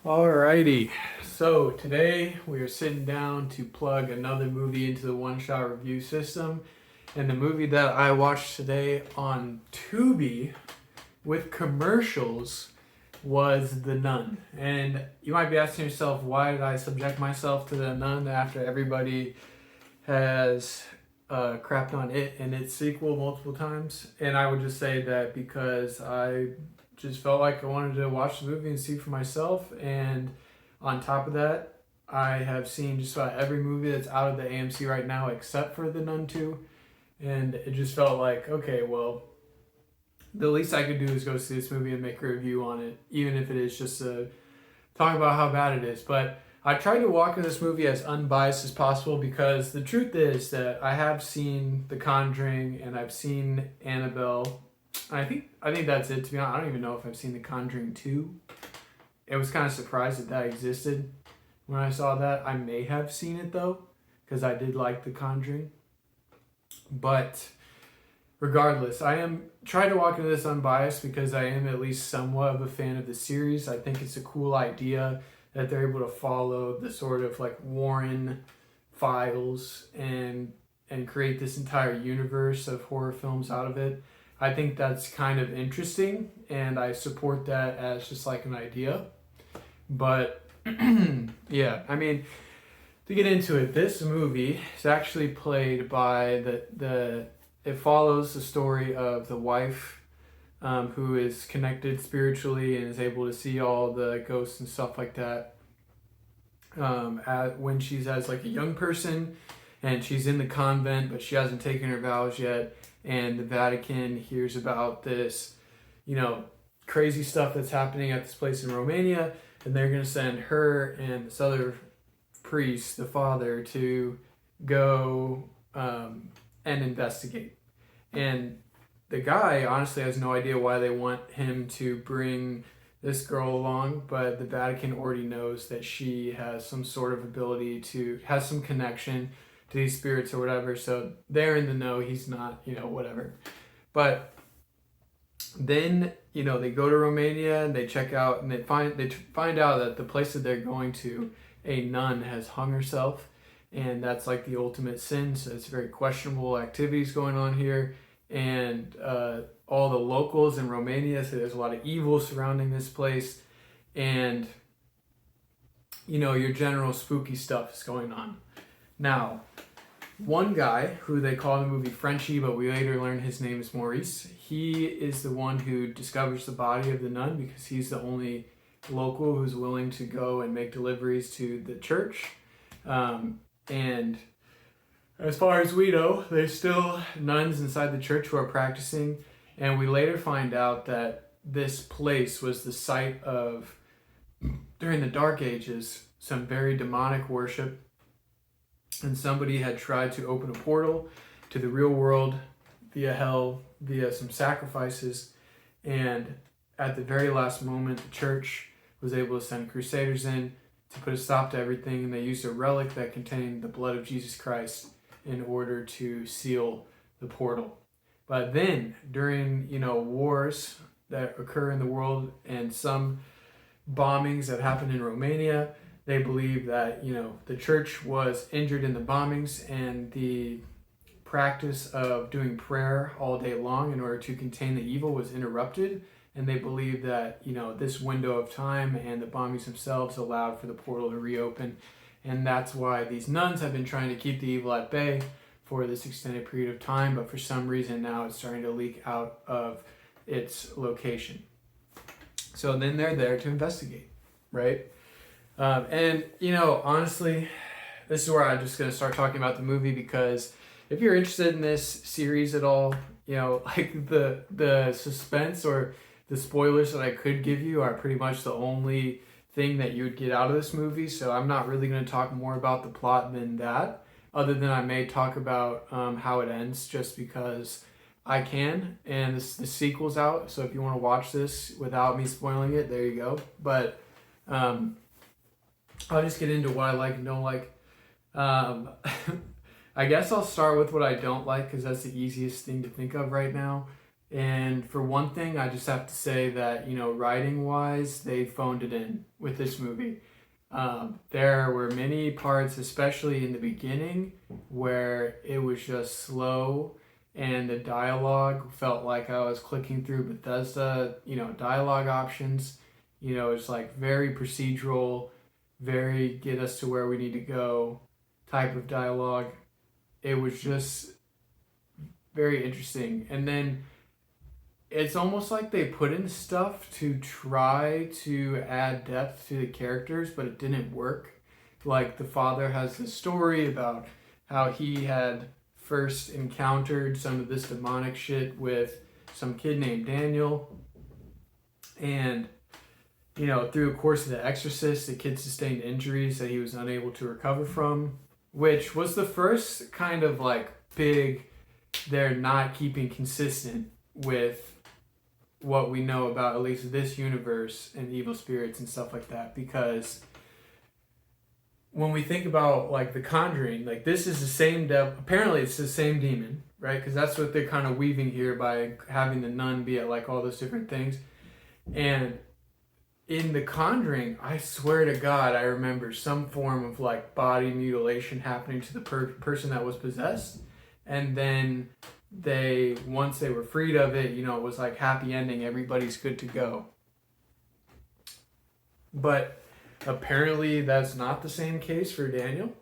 Alrighty, so today we are sitting down to plug another movie into the one-shot review system. And the movie that I watched today on Tubi with commercials was The Nun. And you might be asking yourself, why did I subject myself to The Nun after everybody has crapped on it and its sequel multiple times? And I would just say that because I just felt like I wanted to watch the movie and see for myself. And on top of that, I have seen just about every movie that's out of the AMC right now except for The Nun 2. And it just felt like, okay, well, the least I could do is go see this movie and make a review on it, even if it is just talk about how bad it is. But I tried to walk in this movie as unbiased as possible because the truth is that I have seen The Conjuring and I've seen Annabelle. I think that's it, to be honest. I don't even know if I've seen The Conjuring 2. I was kind of surprised that existed when I saw that. I may have seen it though, because I did like The Conjuring. But regardless, I am trying to walk into this unbiased because I am at least somewhat of a fan of the series. I think it's a cool idea that they're able to follow the sort of like Warren files and create this entire universe of horror films out of it. I think that's kind of interesting, and I support that as just like an idea. But yeah, I mean, to get into it, this movie is actually played by it follows the story of the wife who is connected spiritually and is able to see all the ghosts and stuff like that when she's as like a young person, and she's in the convent, but she hasn't taken her vows yet. And the Vatican hears about this, crazy stuff that's happening at this place in Romania, and they're going to send her and this other priest, the father, to go and investigate. And the guy honestly has no idea why they want him to bring this girl along, but the Vatican already knows that she has some sort of ability has some connection to these spirits or whatever, so they're in the know, he's not, whatever. But then, they go to Romania and they check out and they find out that the place that they're going to, a nun has hung herself, and that's like the ultimate sin, so it's very questionable activities going on here. And all the locals in Romania say there's a lot of evil surrounding this place, and your general spooky stuff is going on. Now, one guy who they call in the movie Frenchie, but we later learn his name is Maurice, he is the one who discovers the body of the nun because he's the only local who's willing to go and make deliveries to the church. And as far as we know, there's still nuns inside the church who are practicing, and we later find out that this place was the site of, during the Dark Ages, some very demonic worship, and somebody had tried to open a portal to the real world via hell, via some sacrifices, and at the very last moment, the church was able to send crusaders in to put a stop to everything, and they used a relic that contained the blood of Jesus Christ in order to seal the portal. But then, during, wars that occur in the world and some bombings that happened in Romania, they believe that, the church was injured in the bombings, and the practice of doing prayer all day long in order to contain the evil was interrupted. And they believe that, this window of time and the bombings themselves allowed for the portal to reopen. And that's why these nuns have been trying to keep the evil at bay for this extended period of time. But for some reason now it's starting to leak out of its location. So then they're there to investigate, right? And, honestly, this is where I'm just going to start talking about the movie, because if you're interested in this series at all, like the suspense or the spoilers that I could give you are pretty much the only thing that you would get out of this movie. So I'm not really going to talk more about the plot than that, other than I may talk about how it ends, just because I can. And the sequel's out, so if you want to watch this without me spoiling it, there you go. But I'll just get into what I like and don't like. I guess I'll start with what I don't like, because that's the easiest thing to think of right now. And for one thing, I just have to say that, writing wise, they phoned it in with this movie. There were many parts, especially in the beginning, where it was just slow and the dialogue felt like I was clicking through Bethesda, dialogue options. It's like very procedural, very get us to where we need to go type of dialogue. It was just very interesting. And then it's almost like they put in stuff to try to add depth to the characters, but it didn't work. Like the father has this story about how he had first encountered some of this demonic shit with some kid named Daniel. And, through the course of The Exorcist, the kid sustained injuries that he was unable to recover from, which was the first kind of like big, they're not keeping consistent with what we know about at least this universe and evil spirits and stuff like that. Because when we think about like The Conjuring, like this is the same devil. Apparently it's the same demon, right? Because that's what they're kind of weaving here by having the nun be at like all those different things. And in The Conjuring, I swear to God, I remember some form of like body mutilation happening to the person that was possessed. And then once they were freed of it, it was like happy ending, everybody's good to go. But apparently that's not the same case for Daniel.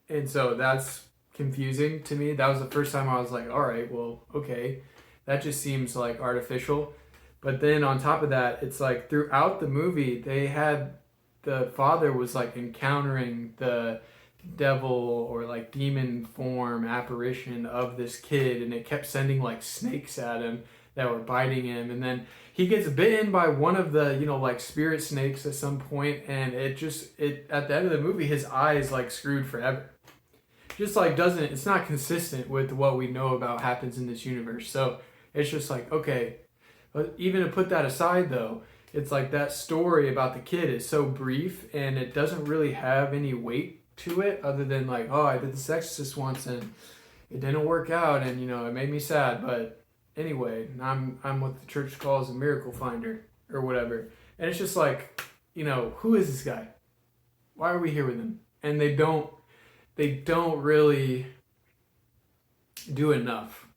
And so that's confusing to me. That was the first time I was like, all right, well, okay. That just seems like artificial. But then on top of that, it's like throughout the movie, the father was like encountering the devil or like demon form apparition of this kid, and it kept sending like snakes at him that were biting him, and then he gets bitten by one of the like spirit snakes at some point, and it at the end of the movie his eyes like screwed forever. Just like it's not consistent with what we know about happens in this universe. So it's just like, okay, but even to put that aside though, it's like that story about the kid is so brief and it doesn't really have any weight to it other than like, oh, I did this Exorcist once and it didn't work out, and it made me sad, but anyway, I'm what the church calls a miracle finder or whatever. And it's just like, who is this guy? Why are we here with him? And they don't really do enough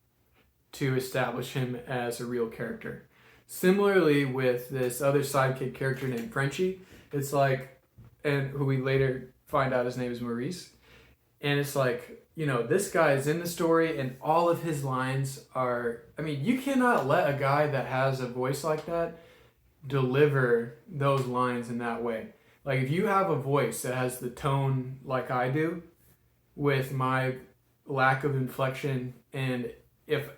to establish him as a real character. Similarly with this other sidekick character named Frenchie, it's like, and who we later find out his name is Maurice. And it's like, this guy is in the story and all of his lines are, you cannot let a guy that has a voice like that deliver those lines in that way. Like if you have a voice that has the tone like I do with my lack of inflection, and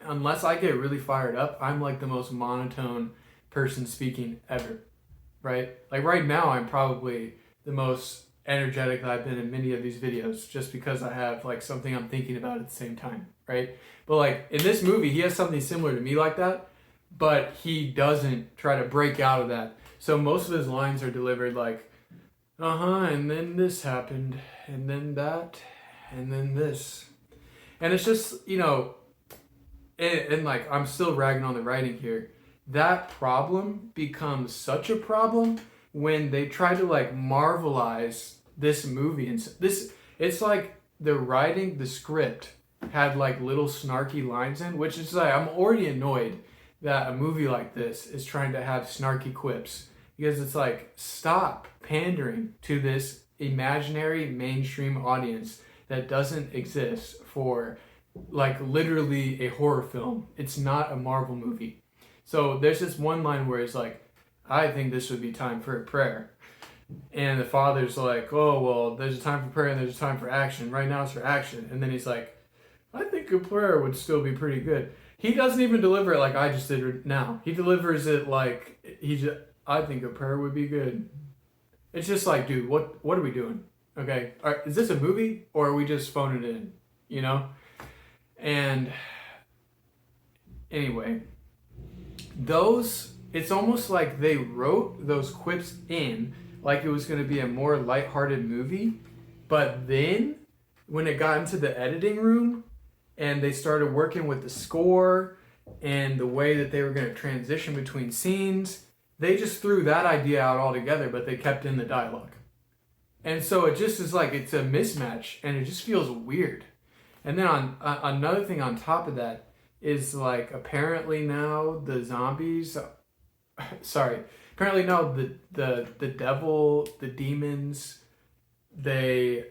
unless I get really fired up, I'm like the most monotone person speaking ever, right? Like right now, I'm probably the most energetic that I've been in many of these videos just because I have like something I'm thinking about at the same time, right? But like in this movie, he has something similar to me like that, but he doesn't try to break out of that. So most of his lines are delivered like, and then this happened, and then that, and then this. And it's just, and like I'm still ragging on the writing here. That problem becomes such a problem when they try to like marvelize this movie, and it's like the writing, the script had like little snarky lines in, which is like, I'm already annoyed that a movie like this is trying to have snarky quips, because it's like, stop pandering to this imaginary mainstream audience that doesn't exist for like literally a horror film. It's not a Marvel movie. So there's this one line where it's like, I think this would be time for a prayer. And the father's like, oh, well, there's a time for prayer and there's a time for action. Right now it's for action. And then he's like, I think a prayer would still be pretty good. He doesn't even deliver it like I just did now. He delivers it like, I think a prayer would be good. It's just like, dude, what are we doing? Okay, is this a movie or are we just phoning it in, And anyway, it's almost like they wrote those quips in like it was going to be a more lighthearted movie, but then when it got into the editing room and they started working with the score and the way that they were going to transition between scenes, they just threw that idea out altogether, but they kept in the dialogue. And so it just is like, it's a mismatch, and it just feels weird. And then on another thing on top of that is like, apparently now the zombies, apparently now the devil, the demons, they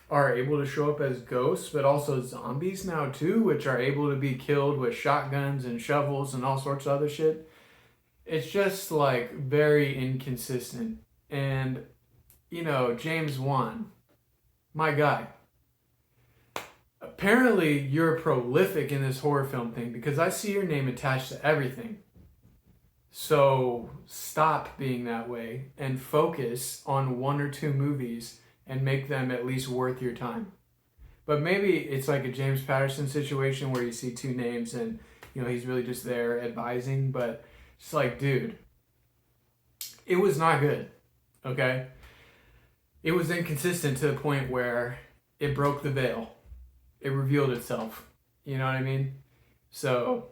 are able to show up as ghosts, but also zombies now too, which are able to be killed with shotguns and shovels and all sorts of other shit. It's just like very inconsistent. And, you know, James Wan, my guy, apparently you're prolific in this horror film thing because I see your name attached to everything. So stop being that way and focus on 1 or 2 movies and make them at least worth your time. But maybe it's like a James Patterson situation where you see 2 names and, you know, he's really just there advising, but it's like, dude, it was not good, okay? It was inconsistent to the point where it broke the veil. It revealed itself. You know what I mean? So,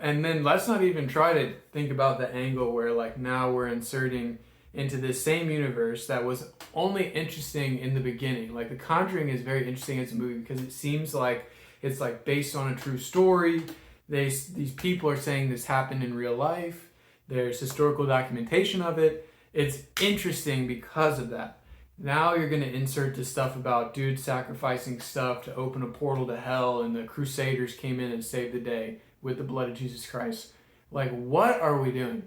and then let's not even try to think about the angle where like now we're inserting into this same universe that was only interesting in the beginning. Like The Conjuring is very interesting as a movie because it seems like it's like based on a true story. These people are saying this happened in real life. There's historical documentation of it. It's interesting because of that. Now you're going to insert this stuff about dudes sacrificing stuff to open a portal to hell and the Crusaders came in and saved the day with the blood of Jesus Christ. Like, what are we doing?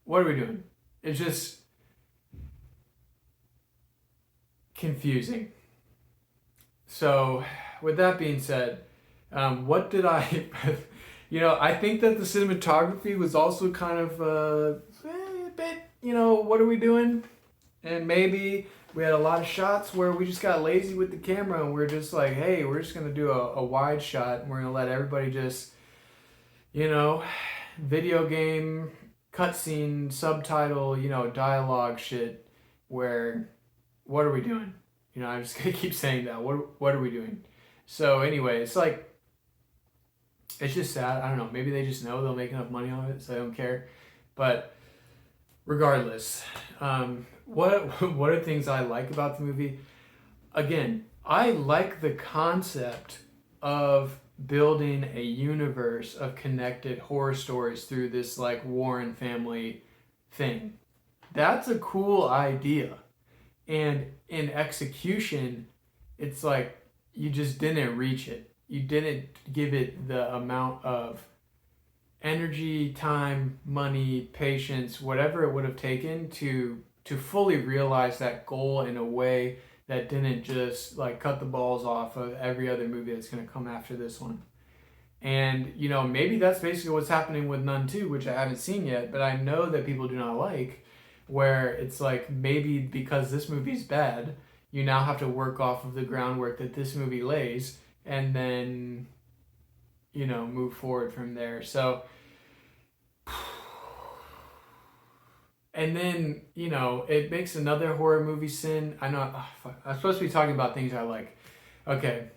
What are we doing? It's just confusing. So, with that being said, what did I... You know, I think that the cinematography was also kind of a bit, you know, what are we doing? And maybe we had a lot of shots where we just got lazy with the camera and we're just like, hey, we're just going to do a wide shot and we're going to let everybody just, you know, video game, cutscene, subtitle, you know, dialogue shit where, what are we doing? You know, I'm just going to keep saying that. What are we doing? So anyway, it's like, it's just sad. I don't know. Maybe they just know they'll make enough money on it, so they don't care. But regardless, what are things I like about the movie? Again, I like the concept of building a universe of connected horror stories through this like Warren family thing. That's a cool idea. And in execution, it's like you just didn't reach it. You didn't give it the amount of energy, time, money, patience, whatever it would have taken to fully realize that goal in a way that didn't just like cut the balls off of every other movie that's going to come after this one. And, you know, maybe that's basically what's happening with Nun 2, which I haven't seen yet, but I know that people do not like, where it's like maybe because this movie's bad, you now have to work off of the groundwork that this movie lays and then, you know, move forward from there. So, and then, you know, it makes another horror movie sin. I know, I'm supposed to be talking about things I like. Okay.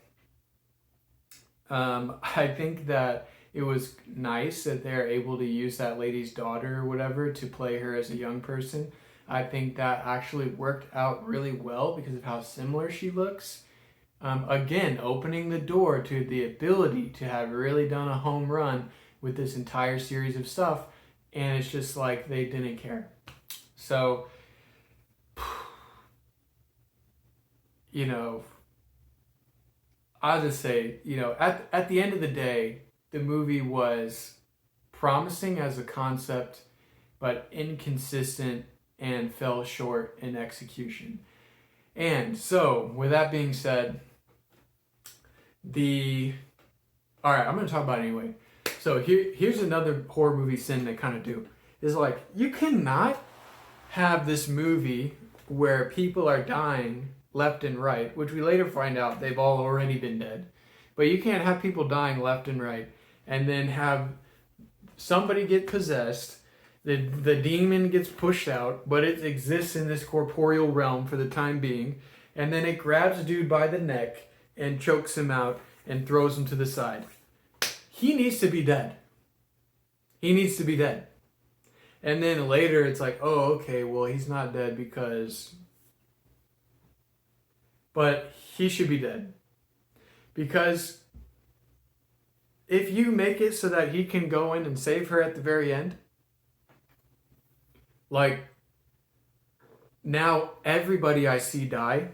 I think that it was nice that they're able to use that lady's daughter or whatever to play her as a young person. I think that actually worked out really well because of how similar she looks. Again, opening the door to the ability to have really done a home run with this entire series of stuff, and it's just like they didn't care. So, you know, I'll just say, you know, at the end of the day, the movie was promising as a concept, but inconsistent and fell short in execution. And so, with that being said, all right, I'm going to talk about it anyway. So here's another horror movie sin they kind of do. Is like, you cannot have this movie where people are dying left and right, which we later find out they've all already been dead. But you can't have people dying left and right and then have somebody get possessed, the demon gets pushed out, but it exists in this corporeal realm for the time being, and then it grabs a dude by the neck and chokes him out and throws him to the side. He needs to be dead. He needs to be dead. And then later it's like, oh, okay, well, he's not dead because... But he should be dead. Because if you make it so that he can go in and save her at the very end, like, now everybody I see die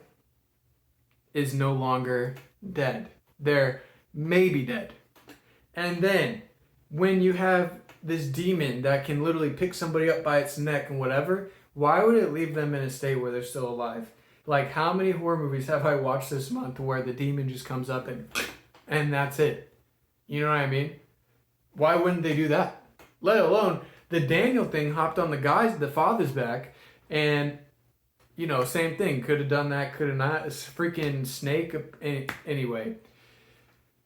is no longer dead. They're maybe dead. And then when you have this demon that can literally pick somebody up by its neck and whatever, why would it leave them in a state where they're still alive? Like, how many horror movies have I watched this month where the demon just comes up and that's it? You know what I mean? Why wouldn't they do that? Let alone the Daniel thing hopped on the father's back, and you know, same thing. Could have done that, could have not. It's a freaking snake. Anyway,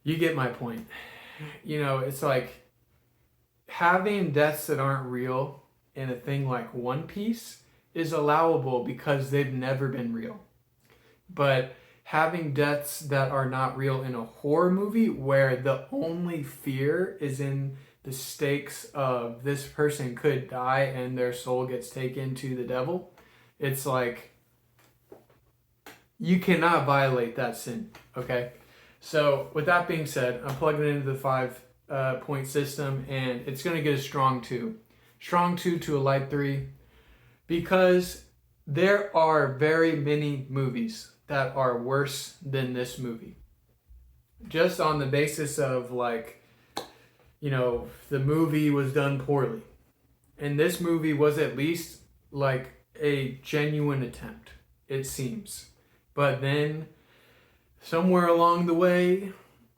you get my point. You know, it's like having deaths that aren't real in a thing like One Piece is allowable because they've never been real. But having deaths that are not real in a horror movie where the only fear is in the stakes of this person could die and their soul gets taken to the devil, it's like, you cannot violate that sin, okay? So with that being said, I'm plugging it into the 5-point system, and it's going to get a strong 2. Strong 2 to a light 3, because there are very many movies that are worse than this movie. Just on the basis of, like, you know, the movie was done poorly. And this movie was at least like a genuine attempt, it seems. But then somewhere along the way,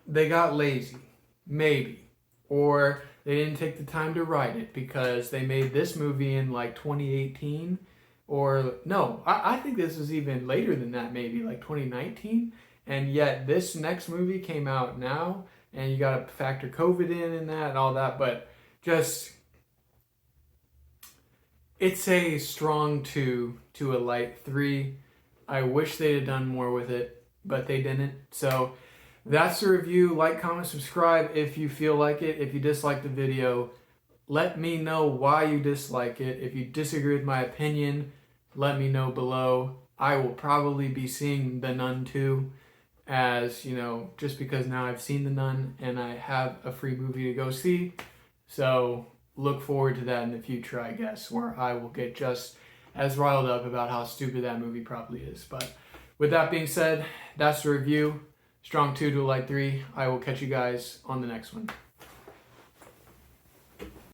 they got lazy, maybe. Or they didn't take the time to write it because they made this movie in like 2018. Or no, I think this was even later than that, maybe like 2019. And yet this next movie came out now, and you got to factor COVID in and that and all that. But just, it's a strong 2 to a light 3. I wish they'd have done more with it, but they didn't. So that's the review. Like, comment, subscribe if you feel like it. If you dislike the video, let me know why you dislike it. If you disagree with my opinion, let me know below. I will probably be seeing The Nun 2, as, you know, just because now I've seen The Nun and I have a free movie to go see. So look forward to that in the future, I guess, where I will get just as riled up about how stupid that movie probably is. But with that being said, that's the review. Strong 2 to a light 3. I will catch you guys on the next one.